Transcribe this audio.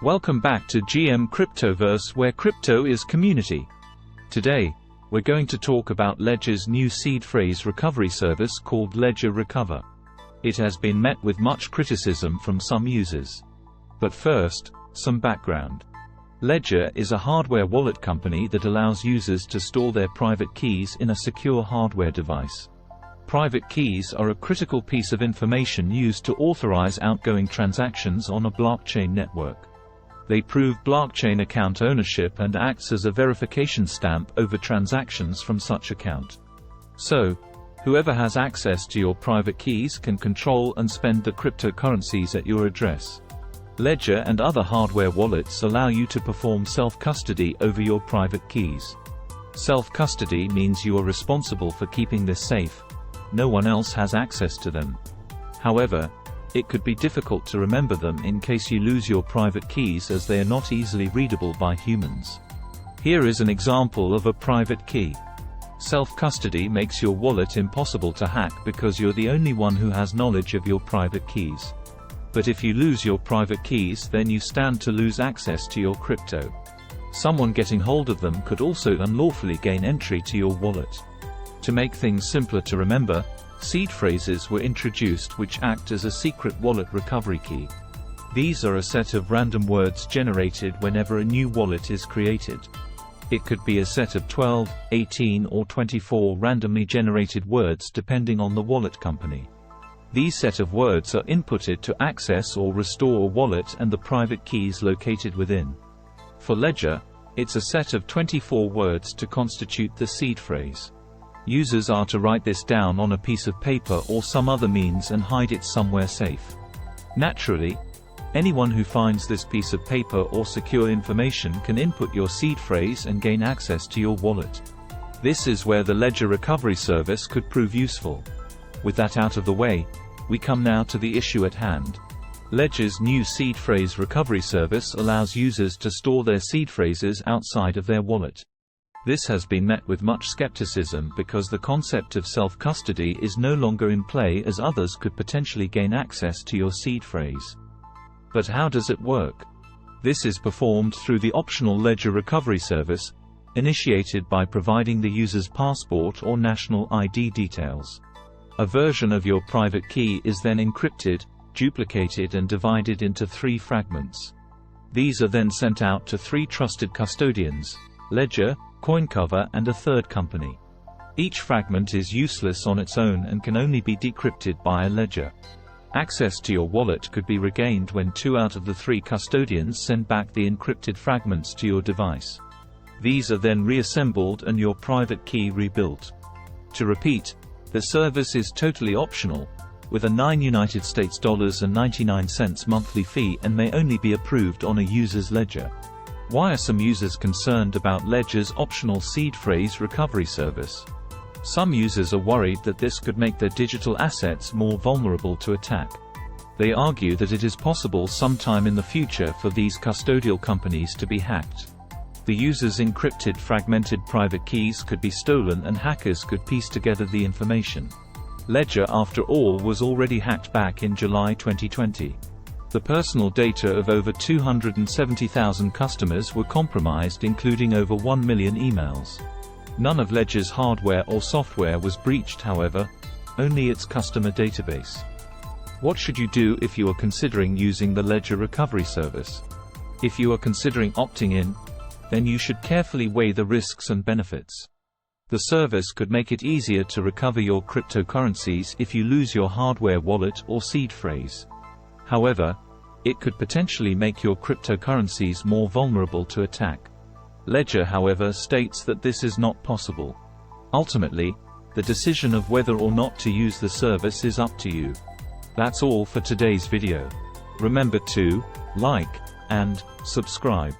Welcome back to GM Cryptoverse, where crypto is community. Today, we're going to talk about Ledger's new seed phrase recovery service called Ledger Recover. It has been met with much criticism from some users. But first, some background. Ledger is a hardware wallet company that allows users to store their private keys in a secure hardware device. Private keys are a critical piece of information used to authorize outgoing transactions on a blockchain network. They prove blockchain account ownership and acts as a verification stamp over transactions from such account. So, whoever has access to your private keys can control and spend the cryptocurrencies at your address. Ledger and other hardware wallets allow you to perform self-custody over your private keys. Self-custody means you are responsible for keeping this safe. No one else has access to them. However, it could be difficult to remember them in case you lose your private keys, as they are not easily readable by humans. Here is an example of a private key. Self-custody makes your wallet impossible to hack because you're the only one who has knowledge of your private keys. But if you lose your private keys, then you stand to lose access to your crypto. Someone getting hold of them could also unlawfully gain entry to your wallet. To make things simpler to remember, seed phrases were introduced which act as a secret wallet recovery key. These are a set of random words generated whenever a new wallet is created. It could be a set of 12, 18 or 24 randomly generated words depending on the wallet company. These set of words are inputted to access or restore a wallet and the private keys located within. For Ledger, it's a set of 24 words to constitute the seed phrase. Users are to write this down on a piece of paper or some other means and hide it somewhere safe. Naturally, anyone who finds this piece of paper or secure information can input your seed phrase and gain access to your wallet. This is where the Ledger Recovery Service could prove useful. With that out of the way, we come now to the issue at hand. Ledger's new seed phrase recovery service allows users to store their seed phrases outside of their wallet. This has been met with much skepticism because the concept of self-custody is no longer in play, as others could potentially gain access to your seed phrase. But how does it work? This is performed through the optional Ledger Recovery Service, initiated by providing the user's passport or national ID details. A version of your private key is then encrypted, duplicated and divided into 3 fragments. These are then sent out to 3 trusted custodians: Ledger, CoinCover and a third company. Each fragment is useless on its own and can only be decrypted by a ledger. Access to your wallet could be regained when 2 out of the 3 custodians send back the encrypted fragments to your device. These are then reassembled and your private key rebuilt. To repeat, the service is totally optional, with a $9.99 monthly fee, and may only be approved on a user's ledger. Why are some users concerned about Ledger's optional seed phrase recovery service? Some users are worried that this could make their digital assets more vulnerable to attack. They argue that it is possible sometime in the future for these custodial companies to be hacked. The user's encrypted fragmented private keys could be stolen and hackers could piece together the information. Ledger, after all, was already hacked back in July 2020. The personal data of over 270,000 customers were compromised, including over 1 million emails. None of Ledger's hardware or software was breached, however, only its customer database. What should you do if you are considering using the Ledger Recovery Service? If you are considering opting in, then you should carefully weigh the risks and benefits. The service could make it easier to recover your cryptocurrencies if you lose your hardware wallet or seed phrase. However, it could potentially make your cryptocurrencies more vulnerable to attack. Ledger, however, states that this is not possible. Ultimately, the decision of whether or not to use the service is up to you. That's all for today's video. Remember to like and subscribe.